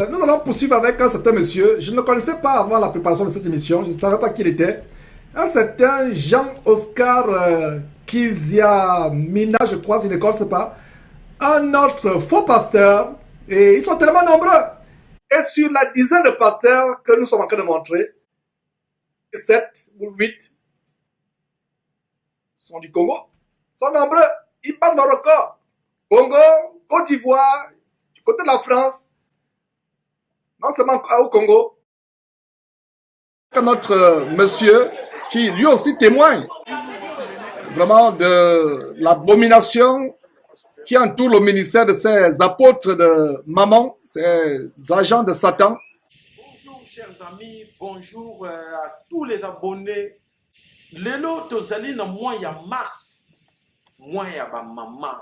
Nous allons poursuivre avec un certain monsieur. Je ne le connaissais pas avant la préparation de cette émission. Je ne savais pas qui il était. Un certain Jean-Oscar Kiziamina, je crois, s'il ne connaît pas. Un autre faux pasteur. Et ils sont tellement nombreux. Et sur la dizaine de pasteurs que nous sommes en train de montrer, 7 ou 8 sont du Congo. Ils sont nombreux. Ils battent nos records. Congo, Côte d'Ivoire, du côté de la France. Non seulement au Congo, notre monsieur qui lui aussi témoigne vraiment de l'abomination qui entoure le ministère de ces apôtres de Mammon, ces agents de Satan. Bonjour chers amis, bonjour à tous les abonnés. Lelo tozali na mois ya mars, mois ya ba maman.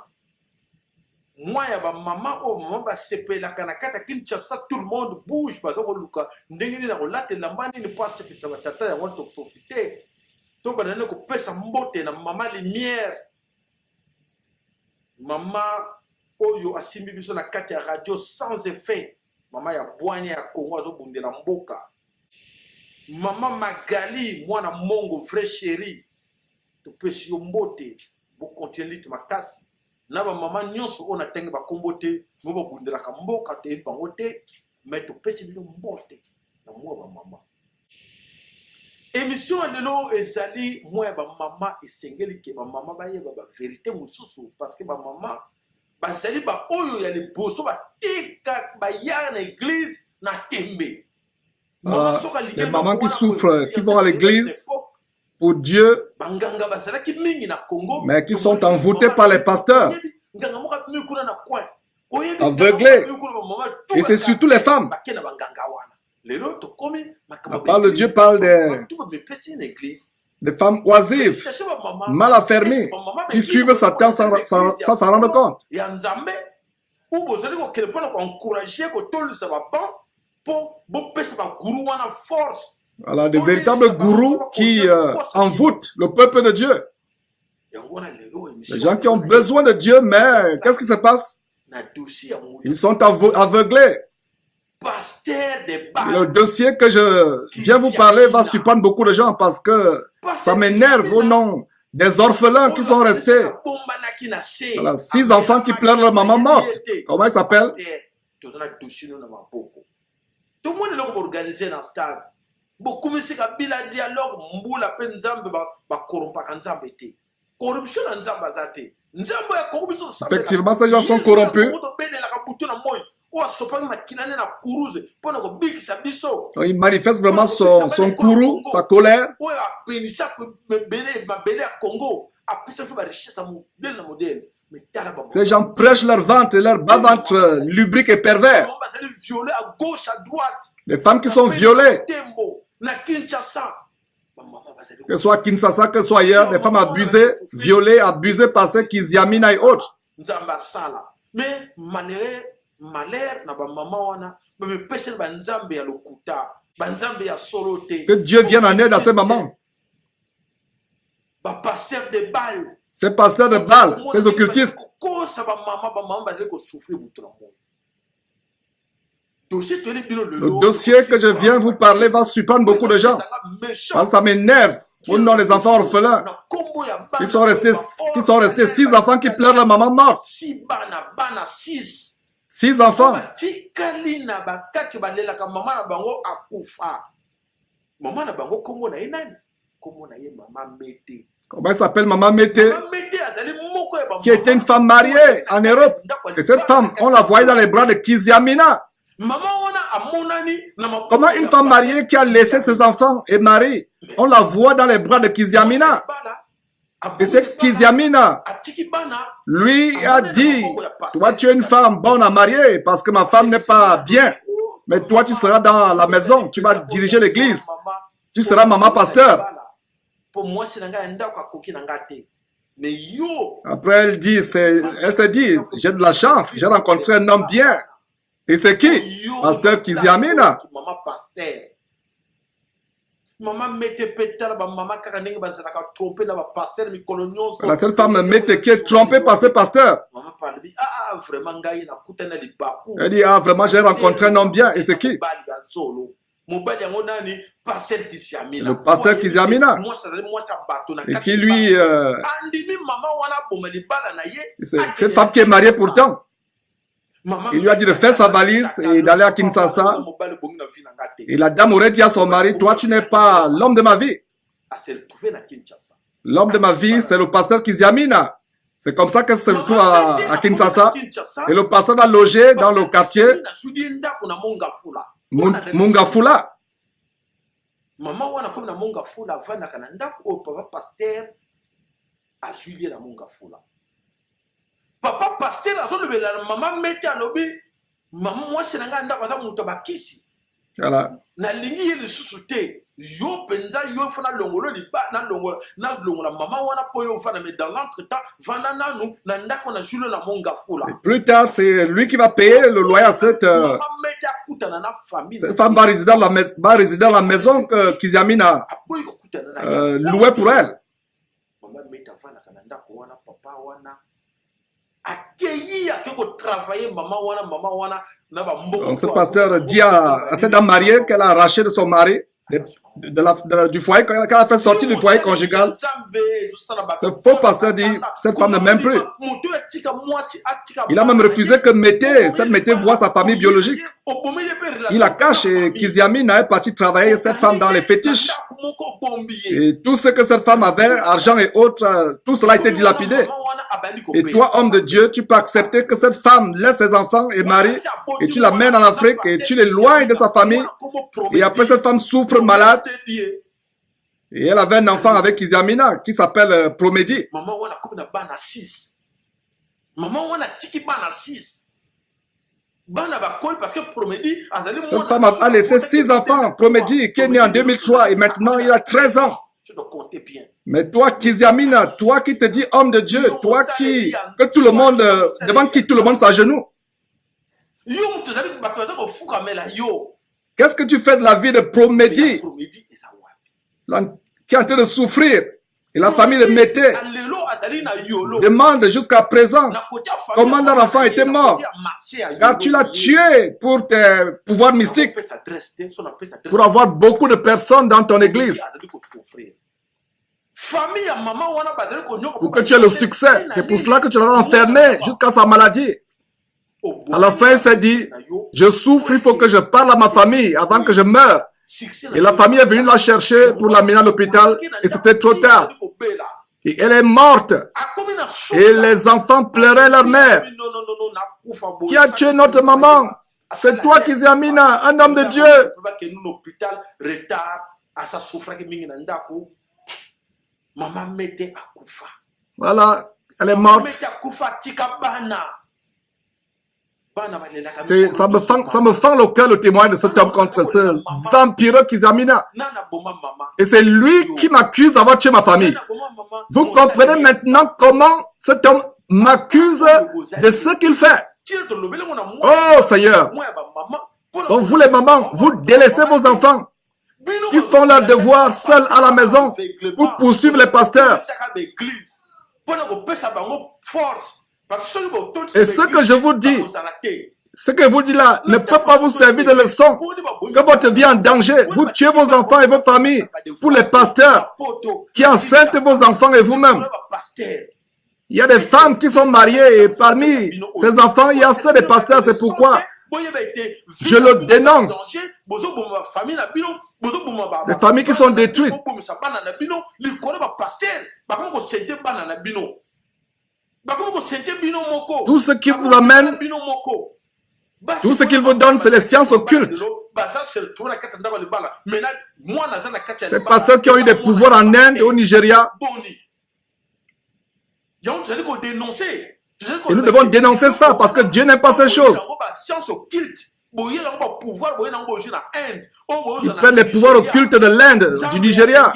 Moi, ya ba maman, oh maman, ba sepelaka na kata Kinshasa, tout le monde bouge, parce que luka ndenge na rolate lambani ne pas se pizza batata ya want to profiter. To banane ko pesa mbote na maman lumière. Maman oyo asimbi biso na kati ya radio sans effet. Maman ya bwanya ya Congo azo bundela mboka. Maman Magali, moi na mongo vrai chéri. To pesi yo mbote, bo continuer lit makasi. Na ba mama nyonso ona tenge ba kombote mo ba bundela ka mboka te bangote mais to pesi bino mbote na mo ba mama émission lelo ezali mo ba mama esengeli ke ba mama ba yeba ba vérité mususu parce que ba mama ba zali ba oyo ya liboso ba tika ba ya na église na tembe les mamans qui souffrent, qui vont à l'église pour Dieu, mais qui sont envoûtés par les pasteurs, aveuglés, et c'est surtout les femmes. À part le Dieu parle des femmes oisives, mal affermies, qui suivent Satan sans s'en rendre compte. Voilà, de véritables gourous qui envoûtent le peuple de Dieu. Les gens qui ont besoin de Dieu, mais qu'est-ce qui se passe? Ils sont aveuglés. Le dossier que je viens vous parler va surprendre beaucoup de gens parce que ça m'énerve au nom des orphelins qui sont restés. Voilà, 6 enfants qui pleurent leur maman morte. Comment ils s'appellent? Tout le monde est organisé dans le stade. Beaucoup de dialogue, mboula pe nzambe ba corrompaka nzambe te. Corruption na nzamba zate. Nzambe ya corruption. Effectivement, ces gens sont corrompus. Il manifeste vraiment son courroux, sa colère. Ces gens prêchent leur ventre, leur bas-ventre lubrique et pervers. Les femmes qui sont violées, que ce soit à Kinshasa, que ce soit ailleurs, des femmes abusées, violées, abusées par ceux qui Kiziamina et autres. Mais que Dieu vienne en aide à ces mamans. Ces pasteurs de Baal, ces occultistes. Le dossier que je viens vous parler va surprendre beaucoup de gens. Parce que ça m'énerve. Au nom des enfants orphelins. Qui sont restés 6 enfants qui pleurent leur maman morte. 6 enfants. Comment elle s'appelle Maman Mété? Qui était une femme mariée en Europe. Et cette femme, on la voyait dans les bras de Kiziamina. Comment une femme mariée qui a laissé ses enfants et mari, on la voit dans les bras de Kiziamina. Et c'est Kiziamina. Lui a dit, toi tu es une femme bonne à marier parce que ma femme n'est pas bien. Mais toi tu seras dans la maison, tu vas diriger l'église. Tu seras maman pasteur. Mais yo, Après, elle se dit, j'ai de la chance, j'ai rencontré un homme bien. Et c'est qui? Pasteur Kiziamina. maman pasteur. Maman mette pétale, maman kakanenge bazalaka trompé na ba pasteur mi colonion. La seule femme mette qui est trompée par ce pasteur. Maman parle dit ah vraiment ngai na kutana li baku. Elle dit ah vraiment j'ai rencontré un homme bien. Et c'est qui? Le pasteur Kiziamina. Et qui lui cette femme qui est mariée pourtant. Il lui a dit de faire sa valise et d'aller à Kinshasa. Et la dame aurait dit à son mari, toi tu n'es pas l'homme de ma vie. L'homme de ma vie, c'est le pasteur Kiziamina. C'est comme ça qu'elle se retrouve à Kinshasa. Et le pasteur a logé dans le quartier Mungafula. Maman wana comme na Mungafula vana kana ndako o papa pasteur a Julien na Mungafula. Papa pasteur azolobela maman mette alobi maman moi c'est nga ndako za muto bakisi. Voilà. Na lingi ye lisusu te yo penza yo fana longolo liba na longola maman wana po yo fana mais dans l'entretemps vana nanu na ndako na Julien na Mungafula. Plus tard c'est lui qui va payer le loyer à cette femme va résider dans la maison que Kiziamina louait pour elle. Donc ce pasteur dit à cette dame mariée qu'elle a arraché de son mari, du foyer, qu'elle a fait sortir du foyer conjugal. Ce faux pasteur dit, cette femme ne m'aime plus. Il a même refusé que Mété voie sa famille biologique. Il la cache et Kiziamina est parti travailler cette femme dans les fétiches. Et tout ce que cette femme avait, argent et autres, tout cela a été dilapidé. Et toi, homme de Dieu, tu peux accepter que cette femme laisse ses enfants et mari et tu l'amènes en Afrique et tu l'éloignes de sa famille. Et après, cette femme souffre malade. Et elle avait un enfant avec Kiziamina qui s'appelle Promedi. Cette femme a laissé 6 enfants. Promedi qui est né en 2003 et maintenant il a 13 ans. Mais toi, Kiziamina, toi qui te dis homme de Dieu, toi que tout le monde, devant qui tout le monde s'agenouille. Qu'est-ce que tu fais de la vie de Promedi, qui est en train de souffrir? Et la famille de Mété demande jusqu'à présent comment leur enfant était mort. Car tu l'as tué pour tes pouvoirs mystiques, pour avoir beaucoup de personnes dans ton église. Pour que tu aies le succès. C'est pour cela que tu l'as enfermé jusqu'à sa maladie. À la fin, il s'est dit, je souffre, il faut que je parle à ma famille avant que je meure. Et la famille est venue la chercher pour l'amener à l'hôpital et c'était trop tard. Et elle est morte. Et les enfants pleuraient leur mère. Qui a tué notre maman? C'est toi, Kiziamina, un homme de Dieu. Voilà, elle est morte. Ça me fend le cœur le témoin de cet homme contre ce vampireux Kiziamina. Et c'est lui qui m'accuse d'avoir tué ma famille. Vous comprenez maintenant comment cet homme m'accuse de ce qu'il fait. Oh Seigneur. Donc vous les mamans, vous délaissez vos enfants. Ils font leur devoir seuls à la maison pour poursuivre les pasteurs. Et ce que je vous dis, ce que vous dites là ne peut pas vous servir de leçon. Que votre vie est en danger, vous tuez vos enfants et vos familles pour les pasteurs qui enceintent vos enfants et vous-même. Il y a des femmes qui sont mariées et parmi ces enfants, il y a ceux des pasteurs. C'est pourquoi je le dénonce. Des familles qui sont détruites. Tout ce qui vous amène, tout ce qu'il vous donne, c'est les sciences occultes. Ces pasteurs qui ont eu des pouvoirs en Inde et au Nigeria. Et nous devons dénoncer ça parce que Dieu n'aime pas ces choses. Ils prennent les pouvoirs occultes de l'Inde, du Nigeria.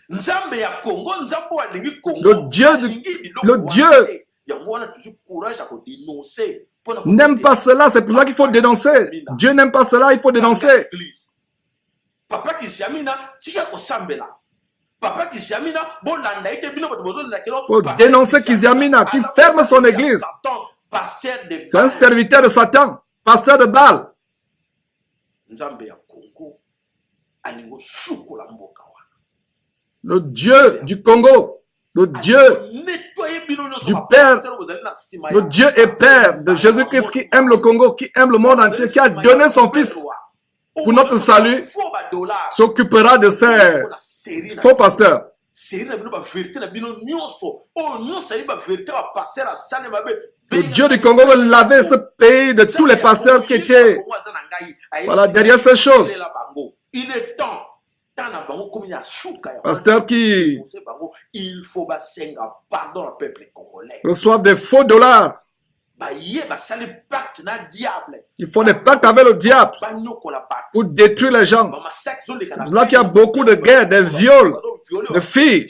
Nzambe ya Congo, Nzambe wa lingi Congo. Le Dieu n'aime pas cela, c'est pour ça qu'il faut dénoncer. Dieu n'aime pas cela, il faut dénoncer. Papa qui s'amina, tika ko sambela. Papa qui s'amina, bon landa ite bino bozo la kelo. Faut dénoncer Kiziamina, qui ferme son église. C'est un serviteur de Satan, pasteur de Baal. Nzambe ya Congo alingo shukola mboka wana. Le Dieu du Congo, le Dieu du Père, le Dieu et Père de Jésus-Christ qui aime le Congo, qui aime le monde entier, qui a donné son Fils pour notre salut, s'occupera de ces faux pasteurs. Le Dieu du Congo veut laver ce pays de tous les pasteurs qui étaient derrière ces choses. Il est temps. Pasteurs qui il faut pardon au peuple congolais. Reçoivent des faux dollars. Ils font des pactes avec le diable pour détruire les gens. C'est là qu'il y a beaucoup de guerres, des viols, de filles.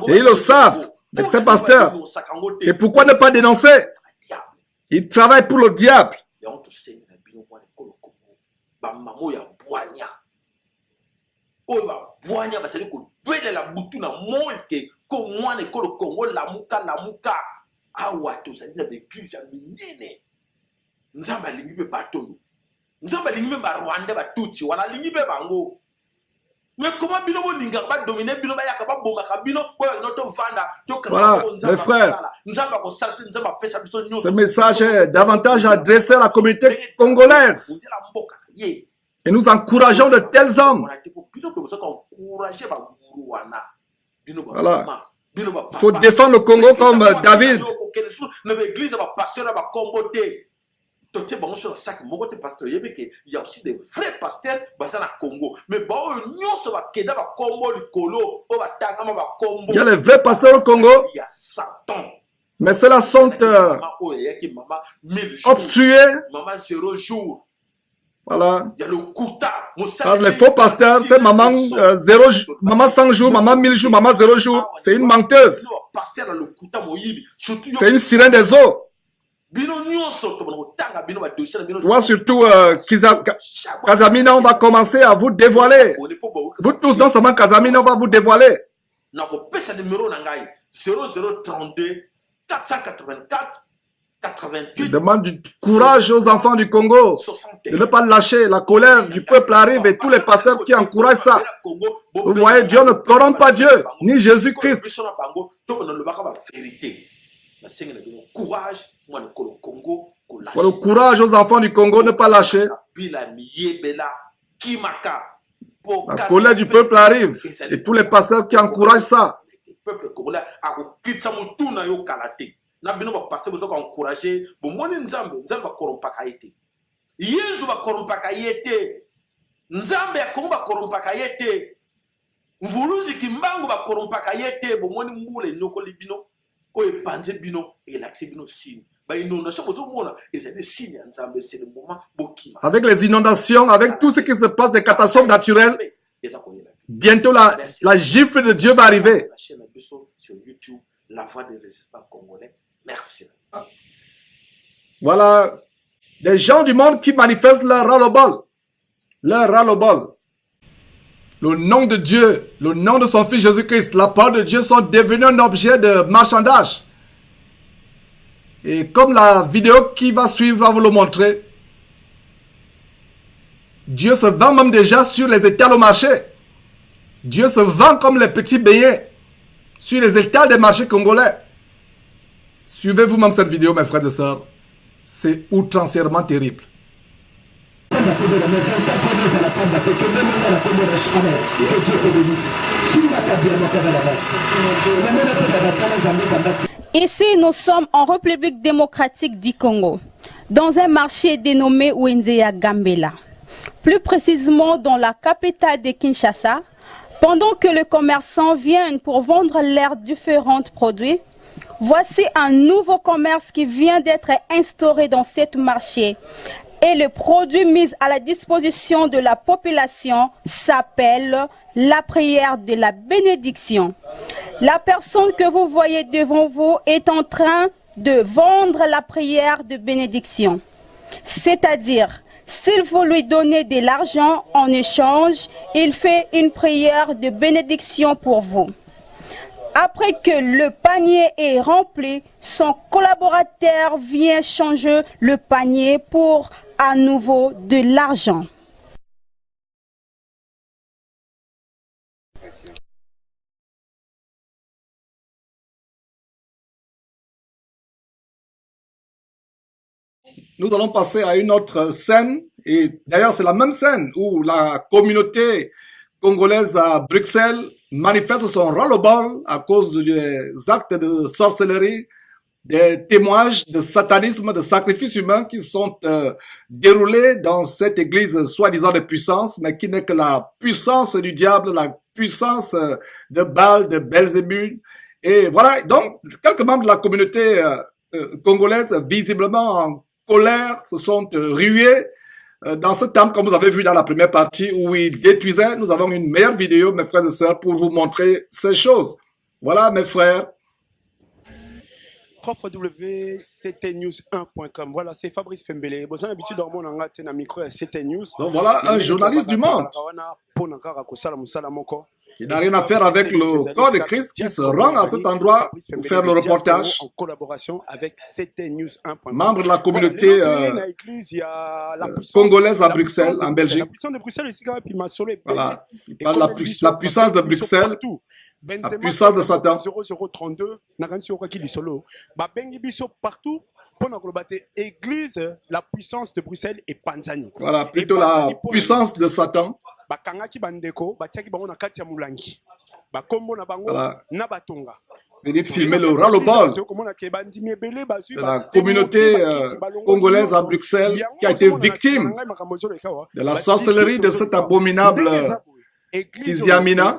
Et ils le savent, ces pasteurs. Et pourquoi ne pas dénoncer? Ils travaillent pour le diable. Awa tozali na l'église ya minene nzamba lingi be bato nzamba lingi be ba Rwanda ba tutsi wala lingi be bango mais comment bino bo linga ba dominer bino ba yaka ba bomba ka bino ko noto vanda to ka. Voilà mes frères, nzamba ko salté nzamba pesa biso nyoto. Ce message est davantage adressé à la communauté congolaise et nous encourageons de tels hommes. Voilà. Il faut défendre le Congo comme David. Il y a aussi des vrais pasteurs basés au Congo. Mais il y a les vrais pasteurs au Congo. Mais ceux-là sont obstrués. Voilà. Par les faux pasteurs, c'est maman 0 jours, maman 100 jours, maman 1000 jours, maman 0 jours. C'est une menteuse. C'est une sirène des eaux. Toi surtout, Kazamina, on va commencer à vous dévoiler. Vous tous, non seulement Kazamina, on va vous dévoiler. 0032 484 Je demande du courage aux enfants du Congo de ne pas lâcher. La colère du peuple arrive et tous les pasteurs qui encouragent ça. Vous voyez, Dieu ne corrompt pas Dieu, ni Jésus-Christ. Il faut le courage aux enfants du Congo de ne pas lâcher. La colère du peuple arrive et tous les pasteurs qui encouragent ça. Na bino ba passer besoin encourager bon moni nzambe ba korompaka yete yezu ba korompaka yete nzambe ya kongo ba korompaka yete mvuluzi kimbangu ba korompaka yete bon moni mbule nyoko libino o epanze bino et l'accès bino signe ba inondation bozo mona et c'est des signes nzambe c'est le moment bokima avec les inondations, avec tout ce qui se passe, des catastrophes naturelles, bientôt la gifle de Dieu va arriver. La chaîne sur YouTube, La Voix des Résistants Congolais. Merci. Voilà, des gens du monde qui manifestent leur ras-le-bol. Leur ras-le-bol. Le nom de Dieu, le nom de son Fils Jésus-Christ, la parole de Dieu sont devenus un objet de marchandage. Et comme la vidéo qui va suivre va vous le montrer, Dieu se vend même déjà sur les étals au marché. Dieu se vend comme les petits beignets sur les étals des marchés congolais. Suivez vous-même cette vidéo, mes frères et sœurs. C'est outrancièrement terrible. Ici, nous sommes en République démocratique du Congo, dans un marché dénommé Wenzeya Gambela. Plus précisément dans la capitale de Kinshasa, pendant que les commerçants viennent pour vendre leurs différents produits. Voici un nouveau commerce qui vient d'être instauré dans ce marché. et le produit mis à la disposition de la population s'appelle la prière de la bénédiction. La personne que vous voyez devant vous est en train de vendre la prière de bénédiction. C'est-à-dire, s'il vous lui donnez de l'argent en échange, il fait une prière de bénédiction pour vous. Après que le panier est rempli, son collaborateur vient changer le panier pour à nouveau de l'argent. Nous allons passer à une autre scène, et d'ailleurs c'est la même scène où la communauté congolaise à Bruxelles manifeste son ras-le-bol à cause des actes de sorcellerie, des témoignages de satanisme, de sacrifices humains qui sont déroulés dans cette église soi-disant de puissance, mais qui n'est que la puissance du diable, la puissance de Baal, de Belzébuth. Et voilà, donc quelques membres de la communauté congolaise, visiblement en colère, se sont rués dans ce temple, comme vous avez vu dans la première partie où ils détruisaient. Nous avons une meilleure vidéo, mes frères et sœurs, pour vous montrer ces choses. Voilà, mes frères. www.ctnews1.com. Voilà, c'est Fabrice Pembele. Vous avez l'habitude de mon micro à CT News. Donc voilà, un journaliste du monde qui n'a rien à faire avec le corps de Christ, qui se rend à cet endroit pour faire le reportage. En collaboration avec CTnews1.com. Membre de la communauté congolaise à Bruxelles, en Belgique. La puissance de Bruxelles, voilà. Il parle de la puissance de Bruxelles, la puissance de Satan. 0032, partout. Église, la puissance de Bruxelles et Panzani. Voilà, plutôt la puissance de Satan. Voilà. Venez filmer le ras-le-bol de la communauté congolaise à Bruxelles qui a été victime de la sorcellerie de cet abominable Kiziamina.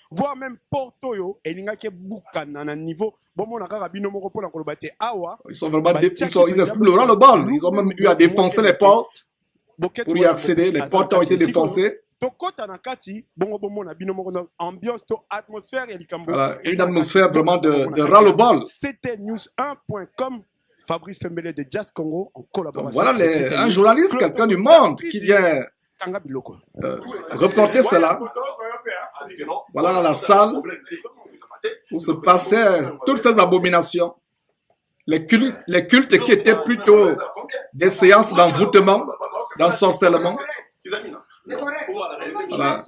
Voire même Porto, ils sont vraiment ils expriment le ras-le-bol. Ils ont même eu à défoncer les portes pour y accéder. Les portes ont été défoncées. Voilà, une atmosphère vraiment de ras-le-bol. CTnews1.com, Fabrice Pembele de Jazz Congo en collaboration. Voilà un journaliste, quelqu'un du monde qui vient reporter cela. Voilà la salle où se passaient toutes ces abominations. Les cultes qui étaient plutôt des séances d'envoûtement, d'ensorcellement. Voilà.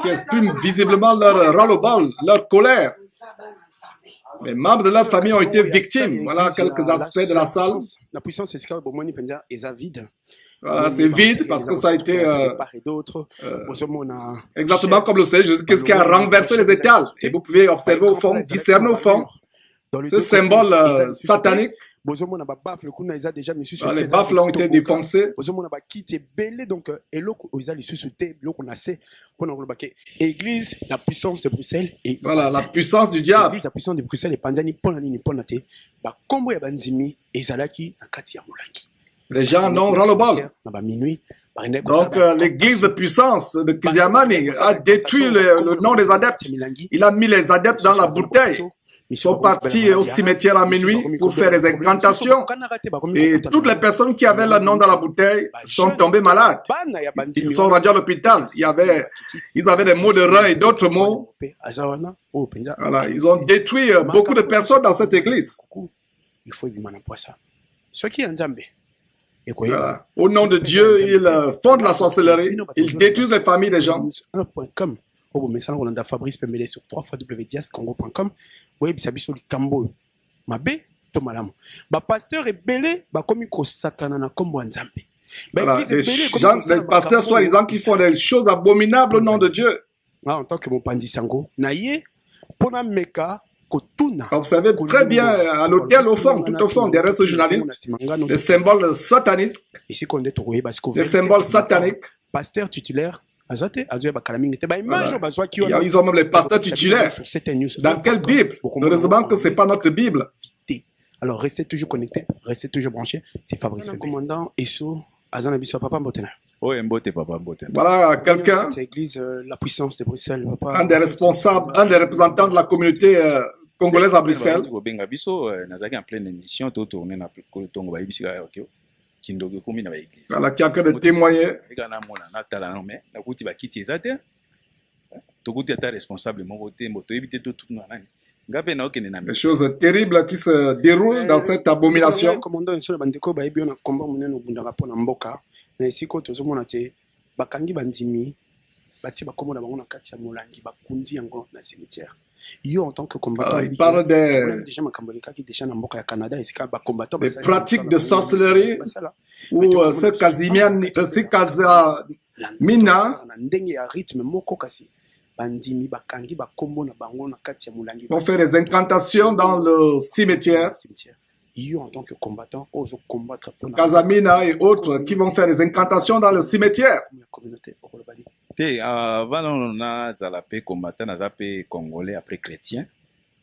Qui expriment visiblement leur ras-le-bol, leur colère. Les membres de leur famille ont été victimes. Voilà quelques aspects de la salle. La puissance est vide. Voilà, c'est vide parce que ça a été exactement comme le Seigneur Jésus, qu'est-ce qui a renversé les étals. Et vous pouvez observer au fond, discerner au fond, ce symbole satanique. Les baffles ont été défoncés. Église, la puissance de Bruxelles. Et voilà, la puissance du diable. Église, la puissance de Bruxelles et Panzani, les gens en ont ras-le-bol. Donc, l'église de puissance de Kiziamani a détruit le nom des adeptes. Il a mis les adeptes dans la bouteille. Ils sont partis au cimetière à minuit pour faire des incantations. Et toutes les personnes qui avaient le nom dans la bouteille sont tombées malades. Ils sont rendus à l'hôpital. Ils avaient des maux de rein et d'autres maux. Voilà, ils ont détruit beaucoup de personnes dans cette église. Voilà. Au nom de Dieu, ils font de la sorcellerie. Ils détruisent les familles des gens. Fabrice Pembele sur www.diascongo.com. Pasteur ebele bakomi kosakana na kombo nzambe. Voilà, les pasteurs soi-disant qui font des choses abominables au nom de Dieu. En tant que mopandi sango na ye pona meka. Vous savez très bien à l'hôtel au fond, tout au fond, derrière ce journaliste, des symboles satanistes, des symboles sataniques. Pasteur titulaire Azate, Azoya Bakalaming, Teba, image, Bazoa qui Ils ont même les pasteurs titulaires. Dans quelle Bible? Heureusement que ce n'est pas notre Bible. Alors, restez toujours connectés, restez toujours branchés. C'est Fabrice le commandant Esso, Azana Bisso, Papa Mbotena. Oui, Mbote, Papa Mbote. Voilà quelqu'un, C'est l'église, la puissance de Bruxelles. un des responsables, un des représentants de la communauté congolaise à Bruxelles. Benga biso, nazaki en pleine émission, to tourner na tongo ba ibisika ok. Kindogo komi na ba église. Voilà, qui est en train de témoigner. Na mona na tala na mais na kuti ba kiti ezate. To kuti ata responsable moko te moto ebite to tout na nani. Ngape na okene na. Des choses terribles qui se déroulent dans cette abomination. Commandant Esso, Bandeko, Baebi, on a combat mon nom Bundara pour Namboka. Mais si quand on a été Bakangi Bandimi, Bati Bakomo Bango Katia Molangi, Bakundi encore dans le cimetière. Yo en tant que combattant, Il parle des déjà Makambolika qui déjà Namboka Canada, et c'est qu'un combattant. des pratiques de sorcellerie ou ce Casimina Ndenge à rythme moko kasi bandimi bakangi bakombo na bango na kati ya mulangi. vont faire des incantations dans le cimetière. Yo en tant que combattant, ose combattre pour la Casamina et autres qui vont faire des incantations dans le cimetière. communauté pour le bali. Te avant na zalape combattant na zape congolais après chrétien.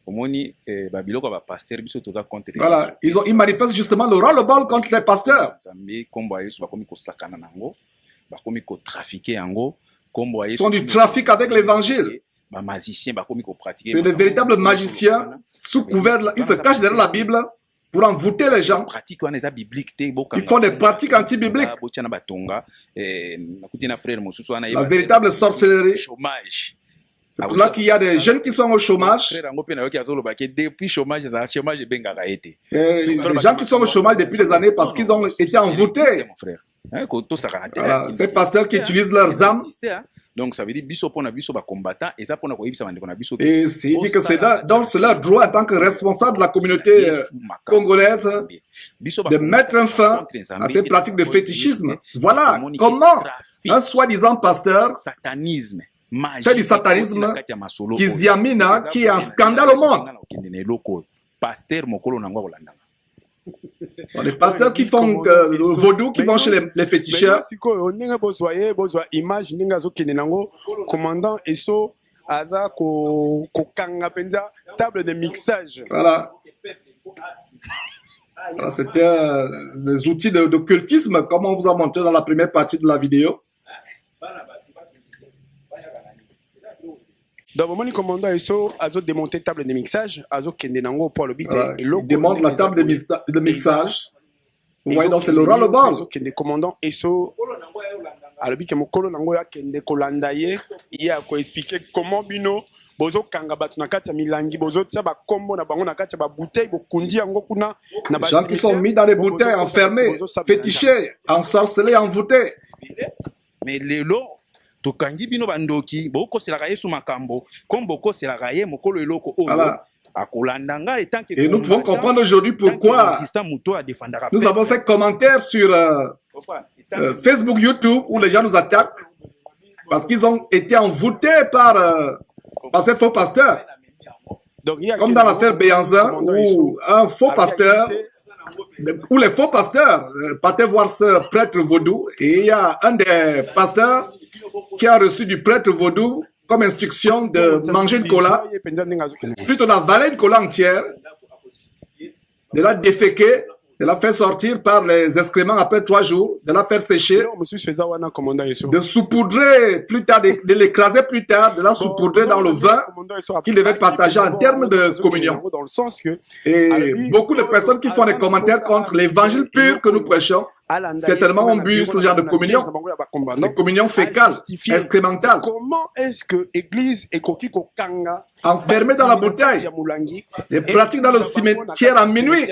Omoni babiloko ba pasteur biso toza contre. Voilà, ils manifestent justement le ras-le-bol contre les pasteurs. Zambi kombo yesu bakomi ko sakana nango, bakomi ko trafiquer yango, kombo yesu. Ils font du trafic avec l'évangile. Ba magicien bakomi ko pratiquer. C'est de véritables magiciens sous couvert, ils se cachent derrière la Bible pour envoûter les gens. Ils font des pratiques anti-bibliques. La véritable sorcellerie. C'est pour cela qu'il y a des jeunes qui sont au chômage. Des gens qui sont au chômage depuis des années parce qu'ils ont été envoûtés. Voilà, ces pasteurs qui utilisent leurs âmes. Donc ça veut dire biso pona biso ba combattant et ça pona ko yibisa bandeko na biso. Et il dit que c'est là, donc c'est leur droit en tant que responsable de la communauté congolaise de mettre un fin à ces pratiques de fétichisme. Voilà comment un soi-disant pasteur fait du satanisme Kiziamina qui est un scandale au monde. Les pasteurs qui font le vaudou, qui vont chez les féticheurs. Commandant Esso, Aza, table de mixage. Voilà. C'était des outils d'occultisme, comme on vous a montré dans la première partie de la vidéo. Donc, le commandant Esso a démonté la table de mixage, a il démonte la table de mixage. Vous voyez, donc c'est le ras-le-bol. Le commandant Esso a expliqué comment Bino bozo kanga batu na kati ya milangi bozo tia ba kombo na bango na kati ya ba bouteille bokundi yango kuna na ba gens qui sont mis dans les bouteilles enfermés, fétichés, ensorcelés, envoûtés. Mais lelo tokangi bino bandoki boko selaka yesu makambo kombo ko selaka ye mokolo eloko o akolandanga et tant que et nous pouvons comprendre aujourd'hui pourquoi nous avons ces commentaires sur Facebook, YouTube où les gens nous attaquent parce qu'ils ont été envoûtés par ces faux pasteurs. Comme dans l'affaire Béanzin où un faux pasteur, où les faux pasteurs partaient voir ce prêtre vaudou et il y a un des pasteurs qui a reçu du prêtre vaudou comme instruction de manger une cola, plutôt d'avaler une cola entière, de la déféquer, de la faire sortir par les excréments après 3 jours, de la faire sécher, de saupoudrer plus tard, de l'écraser plus tard, de la saupoudrer dans le vin qu'il devait partager en termes de communion. Et beaucoup de personnes qui font des commentaires contre l'évangile pur que nous prêchons, certainement ont bu ce genre de communion, des communions fécales, excrémentales. Comment est-ce que l'église est enfermée dans la bouteille, les pratiques dans le cimetière à minuit.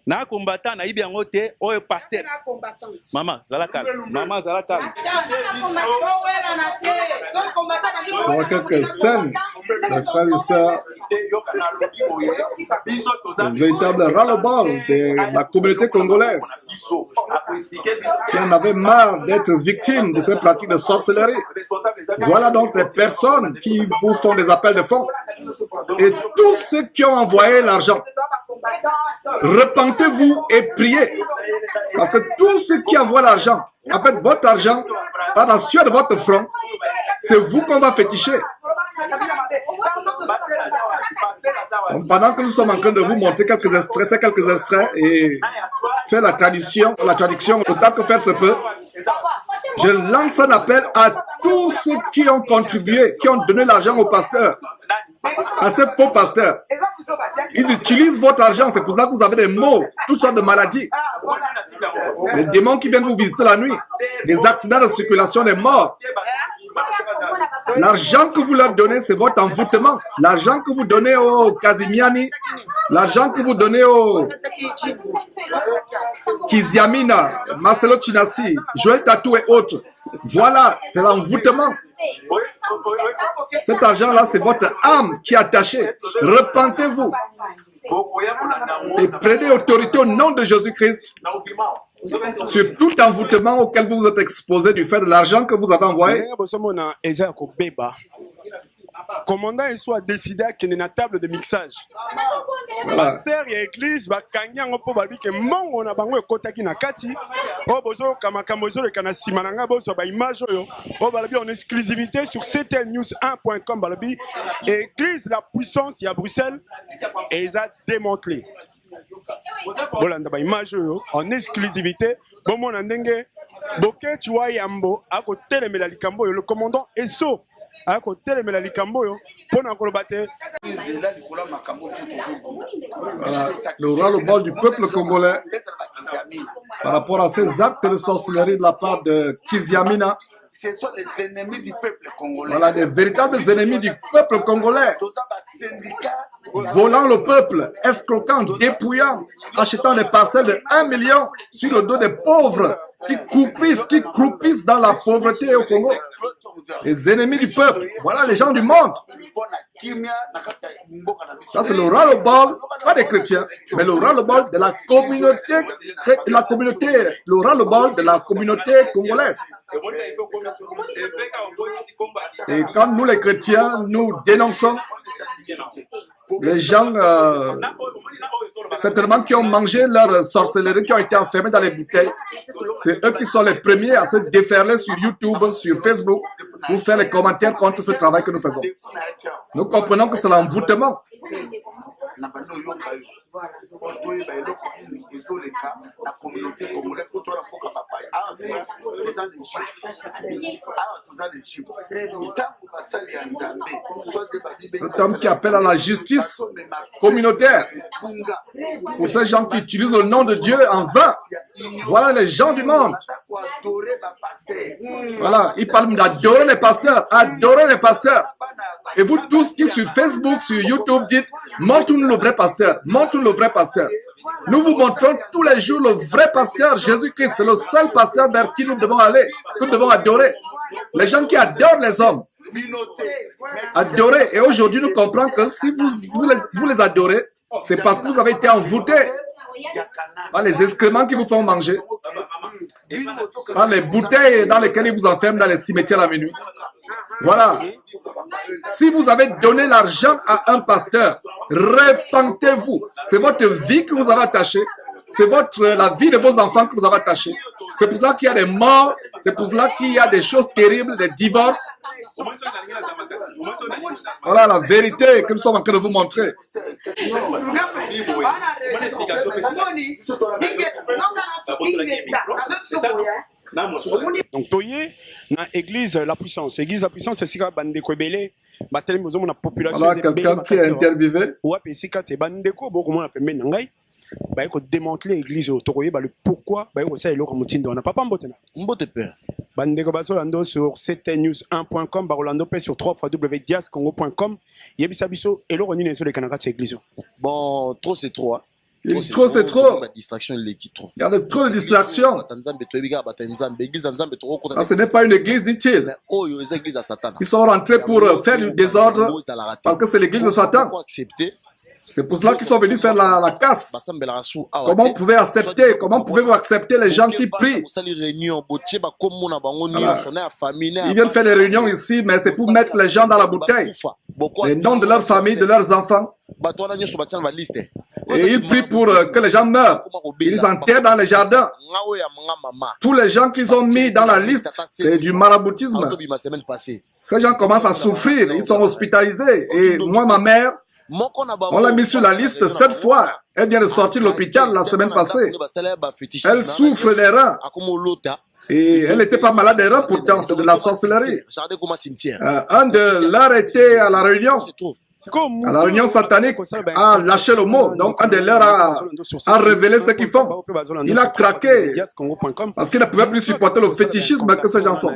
Na combattant na ibi yango te oyo pasteur mama zalaka Pour quelques scènes, les frères et sœurs, le véritable ras-le-bol de la communauté congolaise qui en avait marre d'être victime de ces pratiques de sorcellerie. Voilà donc les personnes qui vous font des appels de fonds. Et tous ceux qui ont envoyé l'argent, repentez-vous et priez. Parce que tous ceux qui envoient l'argent, en fait, votre argent, par la sueur de votre front, c'est vous qu'on va féticher. Donc, pendant que nous sommes en train de vous montrer quelques extraits et faire la traduction autant que faire se peut, je lance un appel à tous ceux qui ont contribué, qui ont donné l'argent au pasteur, à ces faux pasteurs. Ils utilisent votre argent, c'est pour ça que vous avez des maux, toutes sortes de maladies. Les démons qui viennent vous visiter la nuit, des accidents de circulation, des morts. L'argent que vous leur donnez, c'est votre envoûtement. L'argent que vous donnez au Kazimiani, l'argent que vous donnez au Kiziamina, Marcelo Chinassi, Joël Tatou et autres. Voilà, c'est l'envoûtement. Cet argent-là, c'est votre âme qui est attachée. Repentez-vous et prenez autorité au nom de Jésus-Christ sur tout envoûtement auquel vous vous êtes exposé du fait de l'argent que vous avez envoyé. Commandant et soit décidé qu'il y a une table de mixage. Voilà. Pasteur et église va gagner un peu de monde on a bango kotaki na kati. Oh bozo kamakambozo le kana simananga bozo ba image yo. Oh balabi en exclusivité sur ctnews1.com balabi. Église la puissance il y a Bruxelles et ils a démantelé. Bolanda ba image yo en exclusivité. Bon mon ndenge boke tu vois yambo à côté de Melalikambo le commandant Esso. Voilà, le ras-le-bol du peuple congolais par rapport à ces actes de sorcellerie de la part de Kiziamina. Ce sont les ennemis du peuple congolais. Voilà, des véritables ennemis du peuple congolais. Volant le peuple, escroquant, dépouillant, achetant des parcelles de 1 million sur le dos des pauvres qui croupissent dans la pauvreté au Congo. Les ennemis du peuple, voilà les gens du monde. Ça c'est le ras-le-bol, pas des chrétiens, mais le ras-le-bol de la communauté, le ras-le-bol de la communauté congolaise. Et quand nous les chrétiens, nous dénonçons les gens certainement qui ont mangé leur sorcellerie, qui ont été enfermés dans les bouteilles. C'est eux qui sont les premiers à se déferler sur YouTube, sur Facebook, pour faire les commentaires contre ce travail que nous faisons. Nous comprenons que c'est l'envoûtement. Cet homme qui appelle à la justice communautaire pour ces gens qui utilisent le nom de Dieu en vain. Voilà les gens du monde. Voilà, il parle d'adorer les pasteurs, adorer les pasteurs. Et vous tous qui sur Facebook, sur YouTube dites, montre-nous le vrai pasteur, montre-nous le vrai pasteur. Nous vous montrons tous les jours le vrai pasteur, Jésus-Christ. C'est le seul pasteur vers qui nous devons aller, que nous devons adorer. Les gens qui adorent les hommes. Adorer. Et aujourd'hui, nous comprenons que si vous les adorez, c'est parce que vous avez été envoûtés par les excréments qui vous font manger, par les bouteilles dans lesquelles ils vous enferment dans les cimetières la minuit. Voilà. Si vous avez donné l'argent à un pasteur, repentez-vous. C'est votre vie que vous avez attachée. C'est la vie de vos enfants que vous avez attachée. C'est pour cela qu'il y a des morts. C'est pour cela qu'il y a des choses terribles, des divorces. Voilà la vérité que nous sommes en train de vous montrer. Donc, toyé, dans l'église, la puissance. L'église, la puissance, c'est si la bande de Kobele, la population. Voilà quelqu'un qui est interviewé. Ouais, puis si quand tu es bande de Kobo, beaucoup moins la peine d'engager. Bah, il faut démanteler l'église au Toroye, bah, le pourquoi, bah, il faut ça, il y a pas mbotena. Mbotepère. Bande de Kobaso, Lando sur ctnews1.com, bah, Rolando P sur www.diascongo.com. Il y a bisabiso, et l'on est sur les Canadiens de l'église. Bon, trop c'est trop. Trop, c'est trop. Il y a trop de distractions. Ah, ce n'est pas une église, dit-il. Ils sont rentrés pour faire du désordre parce que c'est l'église de Satan. C'est pour cela qu'ils sont venus faire la casse. basambelaka su awa Comment te. vous pouvez accepter, comment pouvez-vous accepter les gens qui prient? Mosali réunion botie bakombo na bango Voilà. nyonso na ya famille na Ils viennent faire des réunions ici, mais c'est pour mettre les gens dans la bouteille. Les noms de leur famille, de leurs enfants. bato wana nyonso batia na baliste. Et ils prient pour que les gens meurent. Ils les enterrent dans les jardins. nga oyo ya nga mama Tous les gens qu'ils ont mis dans la liste, c'est du maraboutisme. azobima semaine passée. Ces gens commencent à souffrir, ils sont hospitalisés. Et moi, ma mère, Moko na bango on l'a mis sur la liste 7 fois. Elle vient de sortir de l'hôpital la semaine passée. Elle souffre des reins. akomolota Et elle n'était pas malade des reins pourtant, c'est de la sorcellerie. jardin comme un cimetière. Un de leurs était à la réunion. C'est trop. À la réunion satanique, a lâché le mot. Donc, un de leurs a révélé ce qu'ils font. Il a craqué parce qu'il ne pouvait plus supporter le fétichisme que ces gens font.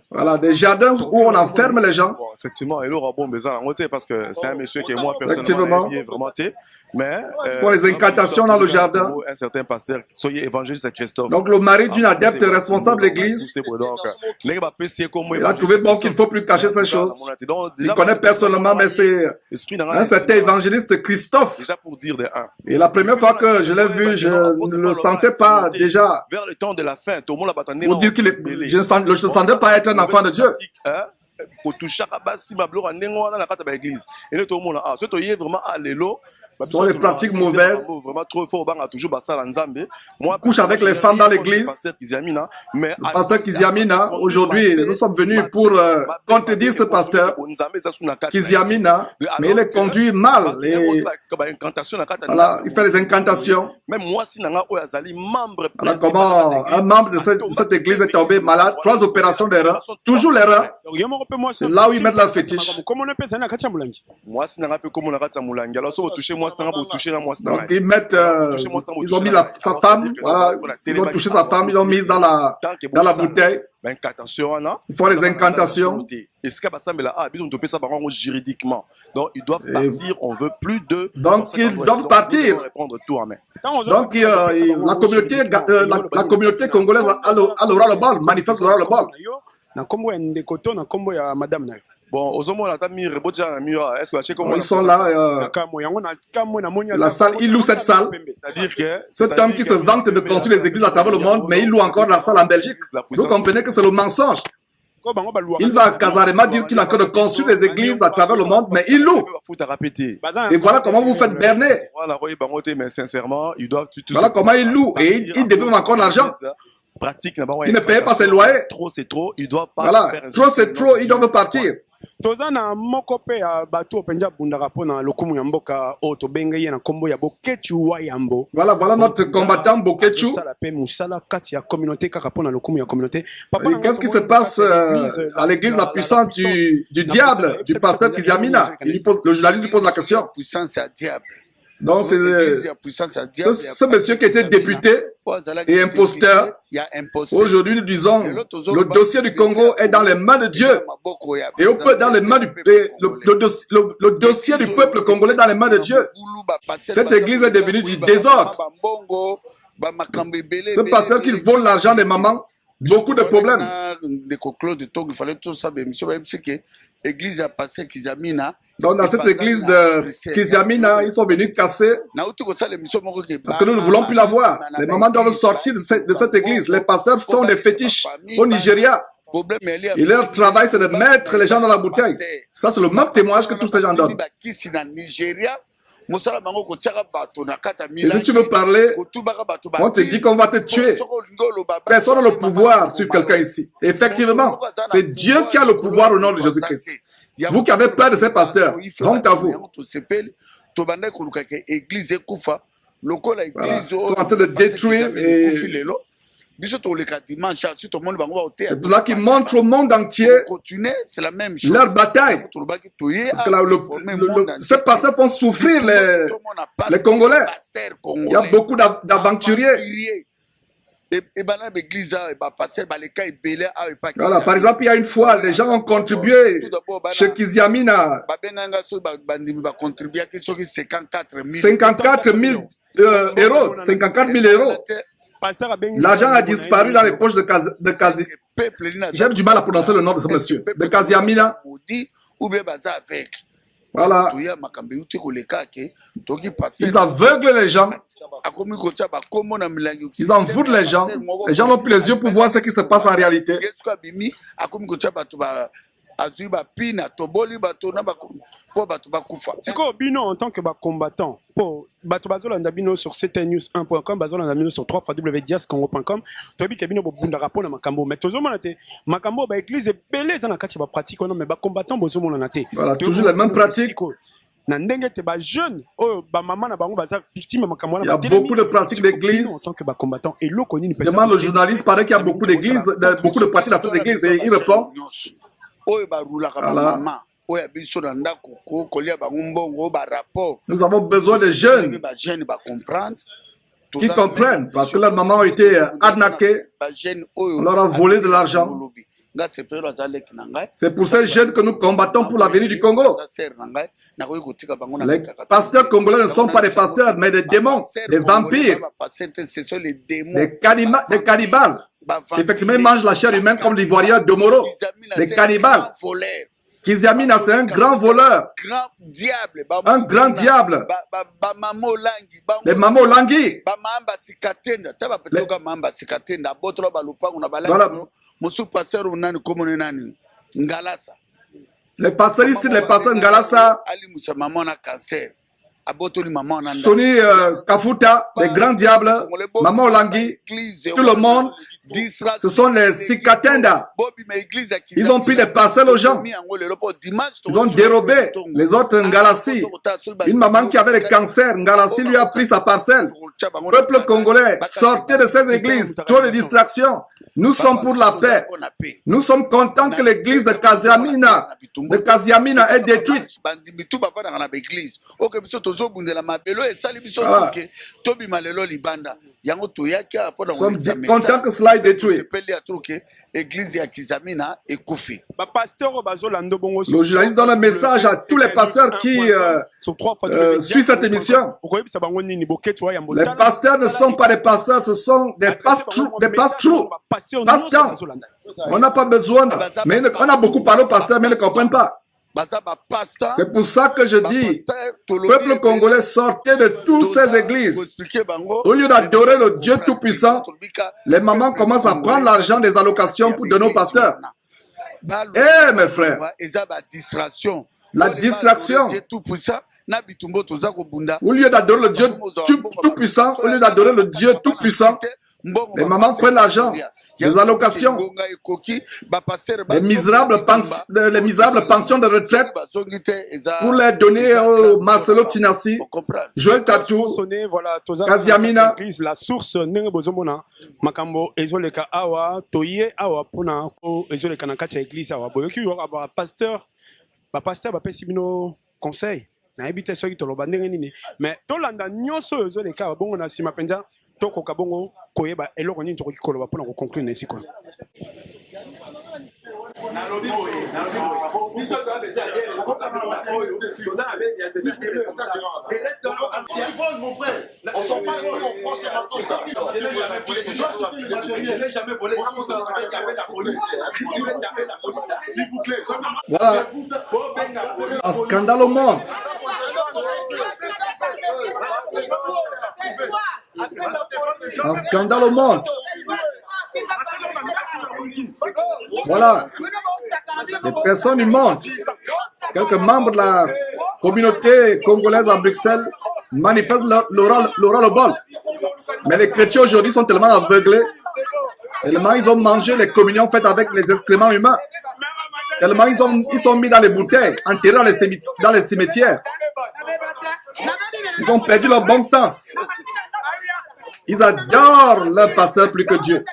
Voilà, des jardins où on enferme les gens. Bon, effectivement, il aura bon besoin parce que c'est un monsieur qui, moi, Effectivement. personnellement, est vraiment té. Mais. Pour les incantations dans le jardin. Un certain pasteur, soyez évangéliste Christophe. Donc, le mari d'une adepte responsable de l'église, il a trouvé bon qu'il ne faut plus cacher ces choses. Il connaît personnellement, mais c'est un certain évangéliste Christophe. Déjà pour dire de un. Et la première fois que je l'ai vu, je ne le sentais pas déjà. Vers le temps de la fin, tout le monde l'a battu. Pour dire qu'il est, je ne sentais pas être un enfant de Dieu. Ce sont les pratiques mauvaises. Couche avec les femmes dans l'église. Le pasteur Kiziamina, aujourd'hui, nous sommes venus pour contredire ce pasteur Kiziamina, mais il est conduit mal. Et voilà, il fait des incantations. Voilà comment un membre de cette église est tombé malade. 3 opérations des reins. Toujours les reins. C'est là où ils mettent la fétiche. Donc ils mettent, ils ont mis sa femme, voilà, ils ont touché sa femme, ils l'ont mise dans la bouteille. Ils font les incantations. Juridiquement. Donc ils doivent partir, on veut plus de. Donc ils doivent partir. Donc la communauté congolaise a le bal, manifeste le bal. Bon, ils sont là. La salle, ils louent cette salle. C'est-à-dire que cet homme qui se vante de construire les églises à travers le monde, mais il loue encore la salle en Belgique. Vous comprenez que c'est le mensonge. Il va à Casarema dire qu'il a encore de construire les églises à travers le monde, mais il loue. Et voilà comment vous faites berner. Voilà comment il loue. Et il devait encore l'argent. Il ne paye pas ses loyers. Trop c'est trop, il doit pas. Voilà, trop c'est trop, ils doivent partir. Voilà, voilà notre combattant Bokechu. Qu'est-ce qui se passe à l'église la puissance du diable, du pasteur Kiziamina? Le journaliste lui pose la question. Donc c'est ce monsieur qui était député et imposteur. Aujourd'hui nous disons le dossier du Congo est dans les mains de Dieu et on peut dans les mains le dossier du peuple congolais dans les mains de Dieu. Cette église est devenue du désordre. Ce pasteur qui vole l'argent des mamans, beaucoup de problèmes. Donc dans cette église de Kiziamina, ils sont venus casser parce que nous ne voulons plus la voir. Les mamans doivent sortir de cette église. Les pasteurs font des fétiches au Nigeria. Et leur travail, c'est de mettre les gens dans la bouteille. Ça, c'est le même témoignage que tous ces gens donnent. Et si tu veux parler, on te dit qu'on va te tuer. Personne n'a le pouvoir sur quelqu'un ici. Effectivement, c'est Dieu qui a le pouvoir au nom de Jésus-Christ. Vous qui avez peur de ces pasteurs, honte à vous. Voilà. Ils sont en train de détruire et c'est pour ça qu'ils montrent au monde entier leur bataille. Parce que ces pasteurs font souffrir les Congolais. Il y a beaucoup d'aventuriers. Voilà, par exemple, il y a une fois, les gens ont contribué chez Kiziamina 54 000 euros. 54 000 euros. L'argent a disparu dans les poches de Kazi. J'ai du mal à prononcer le nom de ce monsieur. De Kiziamina. Voilà. Ils aveuglent les gens. Ils envoûtent les gens. Les gens n'ont plus les yeux pour voir ce qui se passe en réalité. Siko bino en tant que combattant pour bato bazolanda bino sur ctnews1.com bazolanda bino sur 3xwdiascongo.com tobi ke bino bobunda rapport na makambo mais tozomona te makambo ba église belé za na kati ba pratique on mais ba combattant bozomona na te. Voilà, toujours les mêmes pratiques. Na ndenge te ba jeune oh ba maman na bango baza victime makambo na. Il y a beaucoup de pratiques d'église. En tant que ba combattant et loko ni peut. Demande le journaliste paraît qu'il y a beaucoup d'églises, beaucoup de pratiques dans cette église et il répond. Voilà. Nous avons besoin de jeunes qui comprennent parce que leurs mamans ont été arnaquées, on leur a volé de l'argent. C'est pour ces jeunes que nous combattons pour l'avenir du Congo. Les pasteurs congolais ne sont pas des pasteurs, mais des démons, des vampires, des cannibales. Effectivement, ils mangent la chair humaine comme l'Ivoirien Domoro, des cannibales. Kiziamina, c'est un grand voleur. Un grand diable. Les mamans langui. Les pasteurs ici, les pasteurs Ngalasa. Soni Kafuta, les grands diables, Maman Langui, tout le monde, ce sont les Sikatenda. Ils ont pris des parcelles aux gens. Ils ont dérobé les autres Ngalassi. Une maman qui avait le cancer, Ngalassi lui a pris sa parcelle. Peuple congolais, sortez de ces églises, trop de distractions. Nous sommes pour la paix. Nous sommes contents que l'église de Kaziamina est détruite. Voilà. Nous sommes contents que cela est détruit. Le journaliste donne un message à tous les pasteurs qui suivent cette émission. Les pasteurs ne sont pas des pasteurs, ce sont des pasteurs. On n'a pas besoin, mais on a beaucoup parlé aux pasteurs, mais ils ne comprennent pas. C'est pour ça que je dis, peuple congolais, sortez de toutes ces églises. Au lieu d'adorer le Dieu Tout-Puissant, les mamans commencent à prendre l'argent des allocations pour donner aux pasteurs. Eh mes frères, la distraction. Au lieu d'adorer le Dieu Tout-Puissant, au lieu d'adorer le Dieu Tout-Puissant, les mamans prennent l'argent, les allocations, les misérables pensions de retraite pour les donner au Marcelo Tinassi, Joël Tatou, Kaziamina. La source ndenge bozomona makambo ezoleka awa toye awa pona ko ezoleka na kati ya église awa boyoki yoka ba pasteur bapesi bino conseil na ebite soki toloba ndenge nini mais tolanda nyonso ezoleka awa bongo na sima penza tokoka bongo koyeba eloko nini tokoki koloba mpona koconclure na esika Voilà. Un scandale au monde. Un scandale au monde. Voilà. Les personnes du monde, quelques membres de la communauté congolaise à Bruxelles manifestent le bol. Mais les chrétiens aujourd'hui sont tellement aveuglés, tellement ils ont mangé les communions faites avec les excréments humains, tellement ils sont mis dans les bouteilles, enterrés dans les cimetières. Ils ont perdu leur bon sens. Ils adorent leur pasteur plus que Dieu.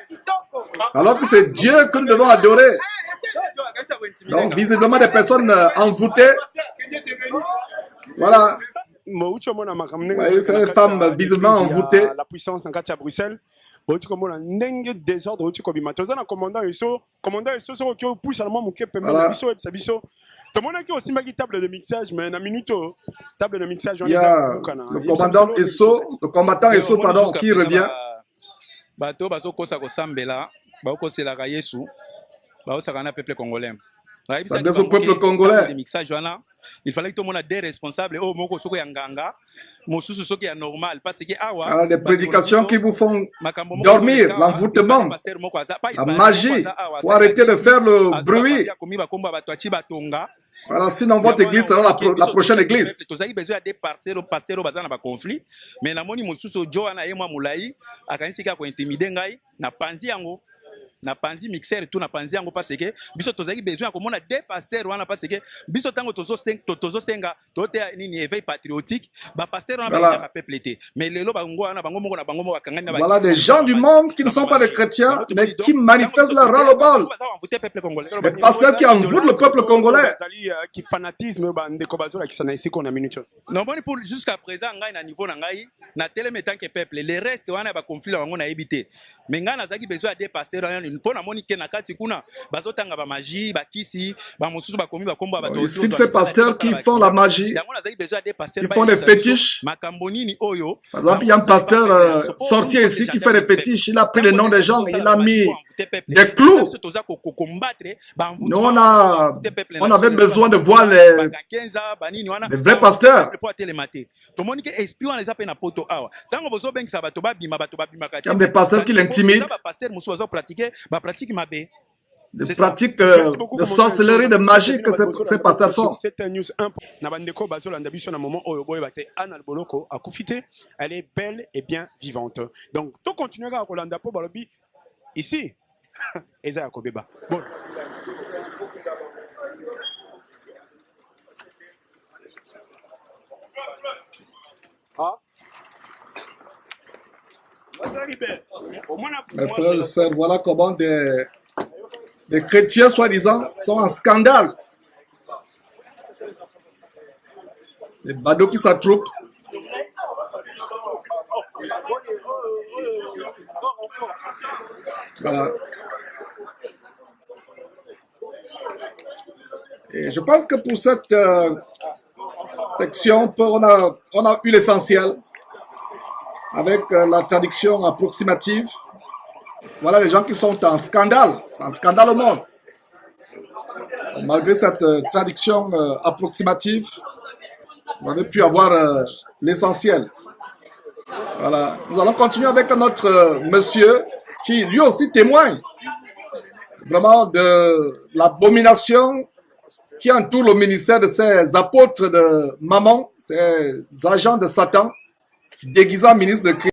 Alors que c'est Dieu que nous devons adorer. Donc, visiblement, des personnes envoûtées. Voilà. Voyez, ces femmes visiblement envoûtées. La puissance à Bruxelles. Ndenge désordre uti kobima toza na commandant eso so ki pousse allemand muke pembe na biso tout le monde qui aussi ma table de mixage mais na minute table de mixage on est le commandant eso le combattant eso pardon qui revient bato bazo kosa ko sambela ba ko sela ka Yesu ba osaka na peuple congolais s'adresse au peuple congolais. Il fallait que tout le monde ait des responsables. Oh, moko soko ya nganga, mosusu soko ya normal parce que alors des prédications qui vous font dormir, l'envoûtement, la magie. Faut arrêter de faire le bruit. Voilà, sinon votre église sera la prochaine église. Mais la moni mosusu Joana et moi moulai, akanisi ka ko intimider ngai na panzi yango. Na panzi mixer tout na panzi yango parce que biso tozaki besoin komona des pasteurs wana parce que biso tango tozo senga tote nini éveil patriotique ba pasteur wana ba peuple été mais lelo bango wana bango moko na bango moko bakangani na voilà des gens du monde qui ne sont pas des chrétiens mais qui manifestent leur ras-le-bol, des pasteurs qui envoûtent le peuple congolais, qui fanatisme ba ndeko bazola qui sana ici qu'on a minute non bon pour jusqu'à présent ngai na niveau na ngai na télé tant que peuple les restes wana ba conflit bango na ebité mais ngai nazaki besoin des pasteurs si ces pasteurs qui font la magie, qui font des fétiches, par exemple il y a un pasteur sorcier ici qui fait des fétiches, il a pris le nom des gens, il a mis des clous. Nous on avait besoin de voir les vrais pasteurs. Il y a des pasteurs qui l'intimident, des pratiques de sorcellerie, de magie que ces pasteurs font. Elle est belle et bien vivante. Donc, tout continuera à Rolanda pour Balobi ici. Eza Yakobeba. Bon. Mes frères et sœurs, voilà comment des chrétiens, soi-disant, sont en scandale. Les badauds qui s'attroupent. Voilà. Et je pense que pour cette section, on a eu l'essentiel avec la traduction approximative. Voilà les gens qui sont en scandale, c'est un scandale au monde. Malgré cette traduction approximative, vous avez pu avoir l'essentiel. Voilà, nous allons continuer avec notre monsieur qui lui aussi témoigne vraiment de l'abomination qui entoure le ministère de ces apôtres de Mammon, ces agents de Satan, déguisés en ministre de Christ.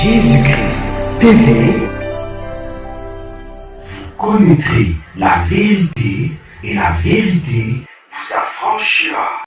Jésus-Christ TV, vous connaîtrez la vérité et la vérité vous affranchira.